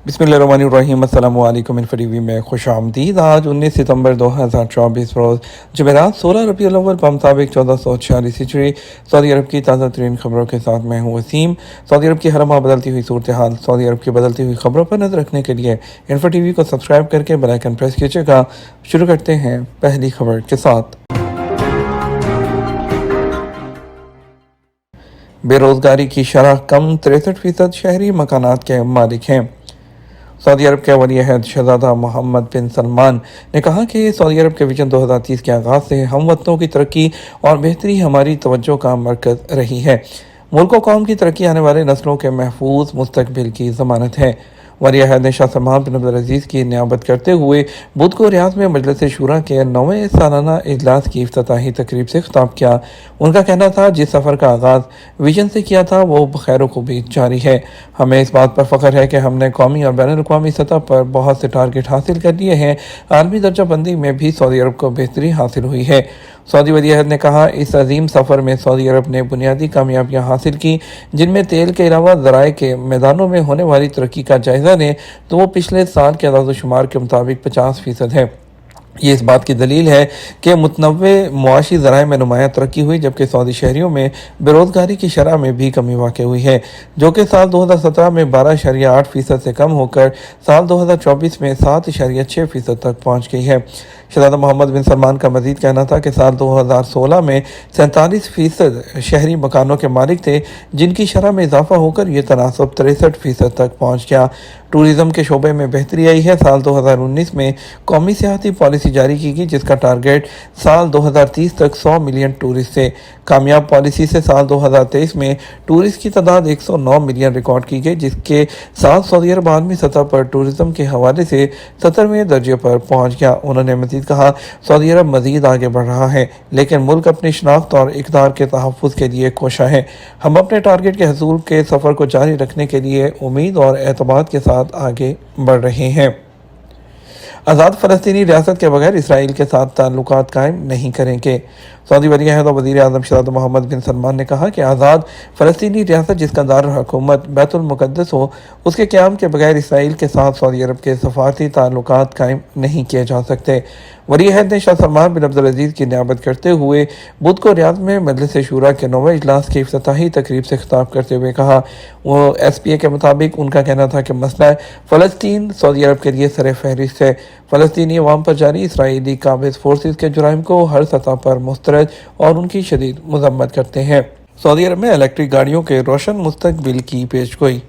बिस्मिल्लाहिर्रहमानिर्रहीम। अस्सलामु अलैकुम। इन्फो टीवी में खुश आमदीद। आज 19 सितंबर 2024 रोज़ जुमेरात 16 रबीउल अव्वल मुताबिक 1446 हिजरी। सऊदी अरब की ताज़ा तरीन खबरों के साथ मैं हूँ वसीम। सऊदी अरब की हर माह बदलती हुई सूरत हाल, सऊदी अरब की बदलती हुई खबरों पर नजर रखने के लिए इन्फो टीवी को सब्सक्राइब करके बेल आइकन प्रेस कीजिएगा। शुरू करते हैं पहली खबर के साथ। बेरोजगारी की शरह कम, 63% शहरी मकानात के मालिक हैं। सऊदी अरब के वली अहद शहजादा मोहम्मद बिन सलमान ने कहा कि सऊदी अरब के विजन 2030 के आगाज़ से हम वतनों की तरक्की और बेहतरी हमारी तवज्जो का मरकज़ रही है। मुल्क व कौम की तरक्की आने वाले नस्लों के महफूज मुस्तकबिल की ज़मानत है। वली अहद ने शाह सलमान बिन अब्दुल अजीज़ की नियाबत करते हुए बुध को रियाद में मजलिस शूरा के 9वें सालाना इजलास की इफ्तिताही तकरीब से खिताब किया। उनका कहना था, जिस सफ़र का आगाज़ विजन से किया था वो बखैर खूबी जारी है। हमें इस बात पर फ़ख्र है कि हमने कौमी और बैनुल-अक़वामी सतह पर बहुत से टारगेट हासिल कर लिए हैं। आलमी दर्जा बंदी में भी सऊदी अरब को बेहतरी हासिल हुई है। सऊदी वली अहद ने कहा, इस अजीम सफ़र में सऊदी अरब ने बुनियादी कामयाबियाँ हासिल की, जिनमें तेल के अलावा ज़राए के मैदानों में होने वाली तरक्की का जायज़ा लें तो वो पिछले साल के अदाद-ओ-शुमार के मुताबिक 50% है। ये इस बात की दलील है कि मुतनव्वे मुआशी ज़राए में नुमायाँ तरक्की हुई, जबकि सऊदी शहरियों में बेरोज़गारी की शरह में भी कमी वाक़ हुई है, जो कि साल 2017 में 12.8% से कम होकर साल 2024 में 7.6% तक पहुँच गई है। शहजादा मोहम्मद बिन सलमान का मजीद कहना था कि साल 2016 में 47% शहरी मकानों के मालिक थे, जिनकी शरह में इजाफा होकर ये तनासब 63% तक पहुँच गया। टूरिज़म के शोबे में बेहतरी आई है। साल 2019 में कौमी सियाहती पॉलिसी जारी की गई, जिसका टारगेट साल 2030 तक 100 मिलियन टूरिस्ट थे। कामयाब पॉलिसी से साल 2023 में टूरिस्ट की तादाद 109 मिलियन रिकॉर्ड की गई, जिसके साथ सऊदी अरब आलमी सतह पर टूरिज़म के हवाले से 70वें दर्जे पर पहुँच गया। उन्होंने मजीद कहा, सऊदी अरब मजीद आगे बढ़ रहा है, लेकिन मुल्क अपनी शनाख्त और इक़्तिदार के तहफ़्फ़ुज़ के लिए कोशा है। हम अपने टारगेट के हसूल के सफ़र को जारी रखने के लिए उम्मीद और एतमाद के साथ आगे बढ़ रहे हैं। आज़ाद फ़लस्तीनी रियासत के बगैर इसराइल के साथ ताल्लुकात कायम नहीं करेंगे। सऊदी वली अहद और वज़ीर आज़म शहजादा मोहम्मद बिन सलमान ने कहा कि आज़ाद फ़लस्तीनी रियासत जिसका दारुल हुकूमत बैतुल मुक़द्दस हो, उसके क़याम के बगैर इसराइल के साथ सऊदी अरब के सफ़ारती ताल्लुकात कायम नहीं किए जा सकते। वली अहद ने शाह सलमान बिन अब्दुल अजीज़ की नियाबत करते हुए बुध को रियाद में मजलिस शूरा के 9वें इजलास की इफ्तिताही तकरीब से खिताब करते हुए कहा, वो SPA के मुताबिक उनका कहना था कि मसला फ़लस्तीन सऊदी अरब के लिए सर फहरिस्त है। फ़लस्तीनी अवाम पर जारी इसराइली काबिज़ फोर्सेस के जुराइम को हर सतह पर मुस्तरद और उनकी शदीद मज़म्मत करते हैं। सऊदी अरब में इलेक्ट्रिक गाड़ियों के रोशन मुस्तकबिल की पेशगोई।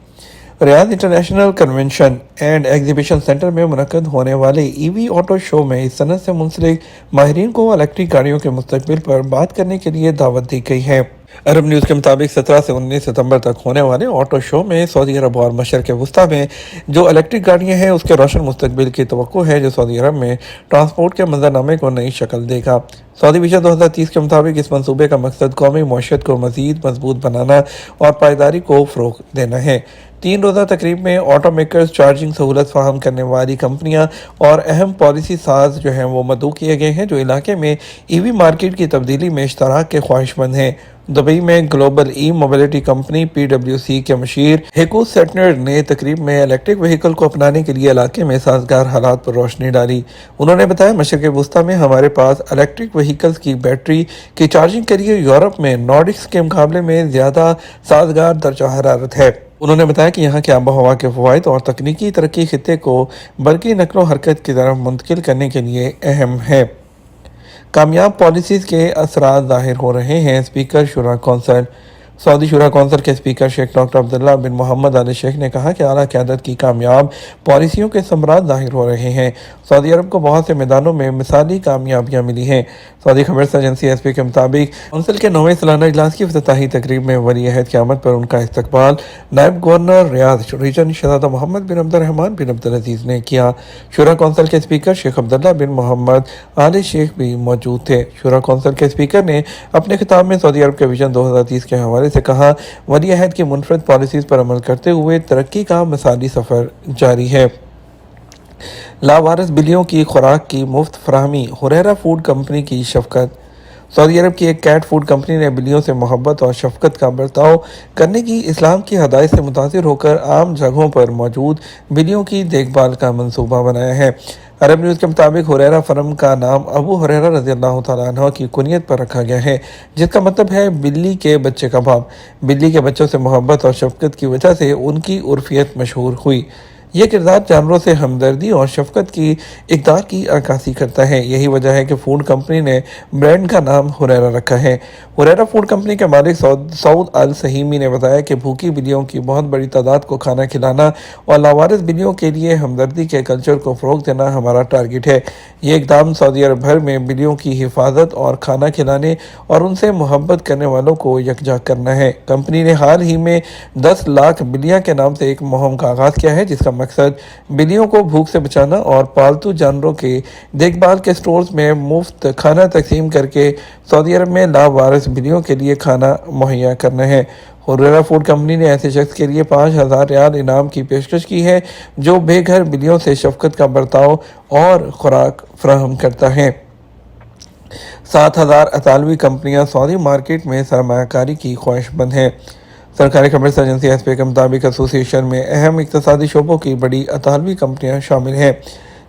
Riyadh international convention and exhibition centre में मुनक्कद होने वाले EV ऑटो शो में इस सनत से मुंसलिक माहिरीन को इलेक्ट्रिक गाड़ियों के मुस्तकबिल पर बात करने के लिए दावत दी गई है। अरब न्यूज़ के मुताबिक 17 से 19 सितंबर तक होने वाले ऑटो शो में सऊदी अरब और मशरक़ वस्ता में जो इलेक्ट्रिक गाड़ियाँ हैं उसके रोशन मुस्तकबिल की तवक्को है, जो सऊदी अरब में ट्रांसपोर्ट के मंजरनामे को नई शक्ल देगा। सऊदी विजन 2030 के मुताबिक इस मनसूबे का मकसद कौमी मईशत को मज़ीद मजबूत बनाना और पायदारी को फ़रोग़ देना है। 3 रोज़ा तकरीब में ऑटो मेकर्स, चार्जिंग सहूलत फ़राहम करने वाली कंपनियाँ और अहम पॉलिसी साज जो हैं वो मदऊ किए गए हैं, जो इलाके में EV मार्केट की तब्दीली में इश्तराक के ख्वाहिशमंद हैं। दुबई में ग्लोबल मोबिलिटी कंपनी PwC के मशीर हेको सेटनर ने तकरीब में इलेक्ट्रिक व्हीकल को अपनाने के लिए इलाके में साजगार हालात पर रोशनी डाली। उन्होंने बताया, मशरक़ वस्ता में हमारे पास इलेक्ट्रिक व्हीकल्स की बैटरी की चार्जिंग के लिए यूरोप में नॉर्डिक्स के मुकाबले में ज़्यादा साजगार दर्जा हरारत है। उन्होंने बताया कि यहाँ के आबो हवा के फ़वाइद और तकनीकी तरक्की खित्ते को बल्कि नकलो हरकत की तरफ मुंतकिल करने के लिए अहम है। कामयाब पॉलिसीज़ के असरात ज़ाहिर हो रहे हैं। स्पीकर शुरा कौंसल। सऊदी शुरा कौंसल के speaker Sheikh doctor Abdullah bin Mohammed Al Sheikh ने कहा कि आला क़यादत की कामयाब पॉलिसियों के समरात ज़ाहिर हो रहे हैं। सऊदी अरब को बहुत से मैदानों में मिसाली कामयाबियाँ मिली हैं। सऊदी खबर एजेंसी SPA के मुताबिक कौंसिल के 9वें सालाना इजलास की इफ्तिताही तकरीब में वली अहद की आमद पर उनका इस्तकबाल नायब गवर्नर रियाद रीजन शहजादा मोहम्मद बिन अब्दुर्रहमान बिन अब्दुल अजीज़ ने किया। शुरा कौंसिल के speaker Sheikh Abdullah bin Mohammed Al Sheikh भी मौजूद थे। शुरा कौंसिल के स्पीकर ने अपने खिताब में सऊदी अरब के विजन 2030 के हवाले से कहा, वली अहद की मुनफरद पॉलिसीज़ पर अमल करते हुए तरक्की का मिसाली सफ़र जारी है। लावारिस बिल्लियों की खुराक की मुफ्त फराहमी, हुरैरा फूड कंपनी की शफकत। सऊदी अरब की एक कैट फूड कंपनी ने बिल्लियों से मोहब्बत और शफकत का बर्ताव करने की इस्लाम की हदायत से मुतासिर होकर आम जगहों पर मौजूद बिल्लियों की देखभाल का मंसूबा बनाया है। अरब न्यूज़ के मुताबिक हुरैरा फर्म का नाम अबू हुरैरा रज़ियल्लाहु तआला अन्हु की कुनियत पर रखा गया है, जिसका मतलब है बिल्ली के बच्चे का बाप। बिल्ली के बच्चों से मोहब्बत और शफकत की वजह से उनकी उर्फियत मशहूर हुई। ये किरदार जानवरों से हमदर्दी और शफकत की इक़दार की अक्कासी करता है। यही वजह है कि फूड कंपनी ने ब्रांड का नाम हुरैरा रखा है। हुरैरा फूड कंपनी के मालिक सऊद अल सहीमी ने बताया कि भूखी बिल्लियों की बहुत बड़ी तादाद को खाना खिलाना और लावारिस बिल्लियों के लिए हमदर्दी के कल्चर को फ़रोग़ देना हमारा टारगेट है। ये इक़दाम सऊदी अरब भर में बिल्लियों की हिफाजत और खाना खिलाने और उनसे मोहब्बत करने वालों को यकजा करना है। कंपनी ने हाल ही में 10 लाख बिल्लियाँ के नाम से एक मुहिम का आगाज़ किया है, जिसका मकसद बिल्लियों को भूख से बचाना और पालतू जानवरों के देखभाल के स्टोर्स में मुफ्त खाना तकसीम करके सऊदी अरब में लावारिस बिल्लियों के लिए खाना मुहैया करना है। हुरैरा फूड कंपनी ने ऐसे शख्स के लिए 5,000 रियाल इनाम की पेशकश की है जो बेघर बिल्लियों से शफकत का बर्ताव और खुराक फराहम करता है। 7,000 अतालवी कंपनियां सऊदी मार्केट में सरमायाकारी की ख्वाहिशमंद हैं। सरकारी खबर एजेंसी एसपी के मुताबिक एसोसिएशन में अहम इक़्तिसादी शोबों की बड़ी अतालवी कंपनियां शामिल हैं।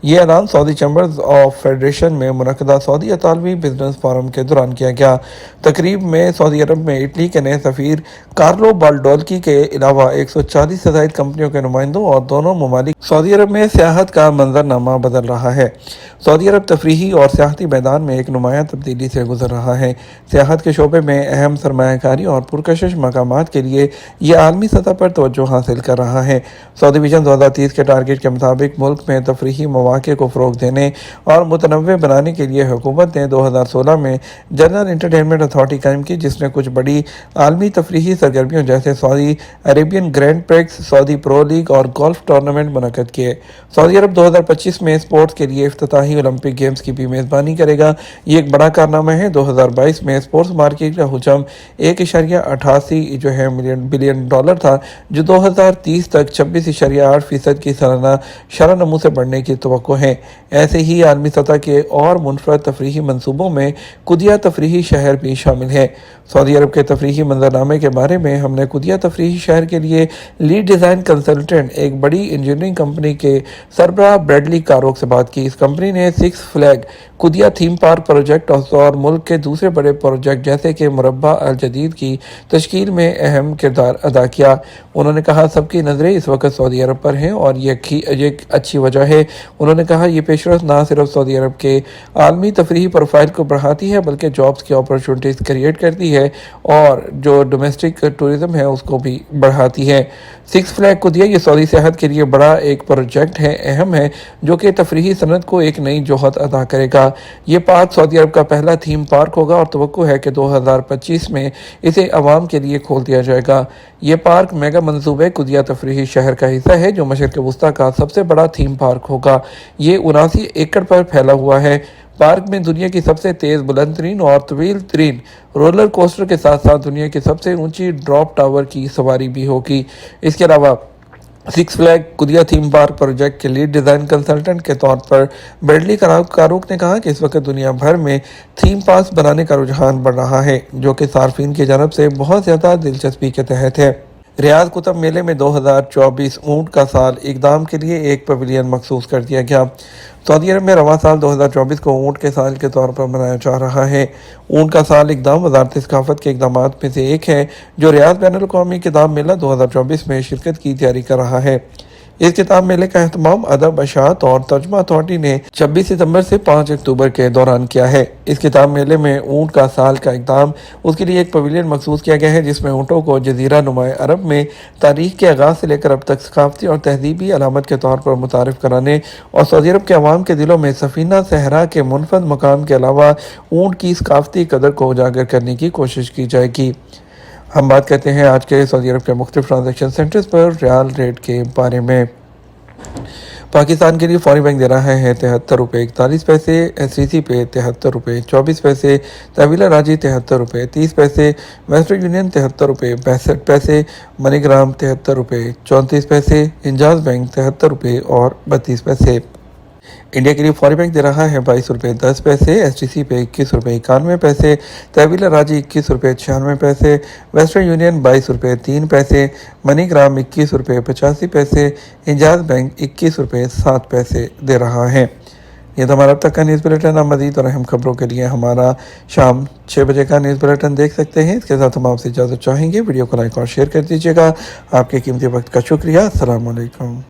ये ऐलान सऊदी चैम्बर्स ऑफ फेडरेशन में मुनक़दा सऊदी अतालवी बिजनेस फोरम के दौरान किया गया। तकरीब में सऊदी अरब में इटली के नए सफ़ीर कार्लो बाल्डोल्की के अलावा 140 से ज़ायद कंपनियों के नुमाइंदों और दोनों ममालिक सऊदी अरब में सियाहत का मंजरनामा बदल रहा है। सऊदी अरब तफरीही और सियाहती मैदान में एक नुमायां तब्दीली से गुजर रहा है। सियाहत के शोबे में अहम सरमायाकारी और पुरकशिश मकामात के लिए ये आलमी सतह पर तवज्जो हासिल कर रहा है। सऊदी विजन 2030 के टारगेट के मुताबिक मुल्क में तफरीही मौक़े को फ़रोग़ देने और मुतनव्वे बनाने के लिए हुकूमत ने 2016 में जनरल एंटरटेनमेंट अथॉरिटी कायम की, जिसने कुछ बड़ी आलमी तफरीही सरगर्मियों जैसे Saudi Arabian grand prix, Saudi pro league और गोल्फ टूर्नामेंट मुनक़्क़द किए। सऊदी अरब 2025 में स्पोर्ट्स के लिए इफ्तिताही ओलंपिक गेम्स की भी मेज़बानी करेगा। ये एक बड़ा कारनामा है। 2022 में स्पोर्ट्स मार्केट का हुजम 1.88 जो है बिलियन डॉलर था, जो 2030 तक 26.8% की सालाना शरह नमू से बढ़ने की तवक्को है। ऐसे ही आलमी सतह के और मुनफरद तफरीही मंसूबों में कुदिया तफरीही शहर भी शामिल है। सऊदी अरब के तफरीही मंजरनामे के बारे में हमने कुदिया तफरीही शहर के लिए लीड डिज़ाइन कंसल्टेंट एक बड़ी इंजीनियरिंग कंपनी के सरबराह ब्रैडली कारोक से बात की। इस कंपनी ने 6 फ्लैग कुदिया थीम पार्क प्रोजेक्ट और मुल्क के दूसरे बड़े प्रोजेक्ट जैसे कि मुरब्बा अल जदीद की तश्कील में अहम किरदार अदा किया। उन्होंने कहा, सबकी नज़रें इस वक्त सऊदी अरब पर हैं और ये एक अच्छी वजह है। उन्होंने कहा, यह पेशरफ ना सिर्फ सऊदी अरब के आलमी तफरीही प्रोफाइल को बढ़ाती है बल्कि जॉब्स की अपॉर्चुनिटीज़ क्रिएट करती है और जो डोमेस्टिक टूरिज़्म है उसको भी बढ़ाती है। 6 फ्लैग कुदिया ये सऊदी सियाहत के लिए बड़ा एक प्रोजेक्ट है, अहम है, जो कि तफरीही सनत को एक नई जोहत अदा करेगा। ये पार्क सऊदी अरब का पहला थीम पार्क होगा और तवक्को है कि 2025 में इसे आवाम के लिए खोल दिया जाएगा। ये पार्क मेगा मंसूबे कुदिया तफरीही शहर का हिस्सा है, जो मशरिक़ वस्ती का सबसे बड़ा थीम पार्क होगा। ये 79 एकड़ पर फैला हुआ है। पार्क में दुनिया की सबसे तेज़, बुलंद तरीन और तवील तरीन रोलर कोस्टर के साथ साथ दुनिया की सबसे ऊंची ड्रॉप टावर की सवारी भी होगी। इसके अलावा 6 फ्लैग कुदिया थीम पार्क प्रोजेक्ट के लीड डिज़ाइन कंसल्टेंट के तौर पर ब्रैडली कारोक ने कहा कि इस वक्त दुनिया भर में थीम पार्क बनाने का रुझान बढ़ रहा है, जो कि सार्फिन की जानब से बहुत ज़्यादा दिलचस्पी के तहत है। रियाद कुतुब मेले में 2024 ऊँट का साल इक़दाम के लिए एक पवेलियन मखसूस कर दिया गया। सऊदी अरब में रवां साल 2024 को ऊँट के साल के तौर पर मनाया जा रहा है। ऊँट का साल इक़दाम वज़ारत सक़ाफ़त के इक़दामात में से एक है, जो रियाद बैनुल-अक़वामी किताब मेला 2024 में शिरकत की तैयारी कर रहा है। इस किताब मेले का एहतमाम अदब, अशात और तर्जुमा अथॉरिटी ने 26 सितंबर से 5 अक्टूबर के दौरान किया है। इस किताब मेले में ऊँट का साल का इक़दाम उसके लिए एक पवेलियन मखसूस किया गया है, जिसमें ऊँटों को जज़ीरा नुमा अरब में तारीख़ के आगाज़ से लेकर अब तक सक़ाफ़ती और तहज़ीबी अलामत के तौर पर मुतारिफ़ कराने और सऊदी अरब के अवाम के दिलों में सफ़ीना सहरा के मुनफ़रद मकाम के अलावा ऊँट की सक़ाफ़ती कदर को उजागर करने की कोशिश की जाएगी। हम बात करते हैं आज के सऊदी अरब के मुख्तलिफ ट्रांजेक्शन सेंटर्स पर रियाल रेट के बारे में। पाकिस्तान के लिए फौरी बैंक दे रहा है 73 रुपये 41 पैसे, SCC पे 73 रुपये 24 पैसे, तवीला राजी 73 रुपये 30 पैसे, वेस्टर्न यूनियन 73 रुपये 62 पैसे, मनीग्राम 73 रुपये 34 पैसे, इंजाज बैंक 73 रुपये और 32 पैसे। इंडिया के लिए फौरी बैंक दे रहा है 22 रुपये 10 पैसे, STC पे 21 रुपये 91 पैसे, तहवीला राजी 21 रुपये 96 पैसे, वेस्टर्न यूनियन 22 रुपये 3 पैसे, मनीग्राम 21 रुपये 85 पैसे, इंजाज बैंक 21 रुपये 7 पैसे दे रहा है। ये तो हमारा अब तक का न्यूज़ बुलेटिन। आप मज़ीद और अहम खबरों के लिए हमारा शाम 6 बजे का न्यूज़ बुलेटिन देख सकते हैं। इसके साथ हम आपसे इजाज़त चाहेंगे। वीडियो को लाइक और शेयर कर दीजिएगा। आपके कीमती वक्त का शुक्रिया। अस्सलाम वालेकुम।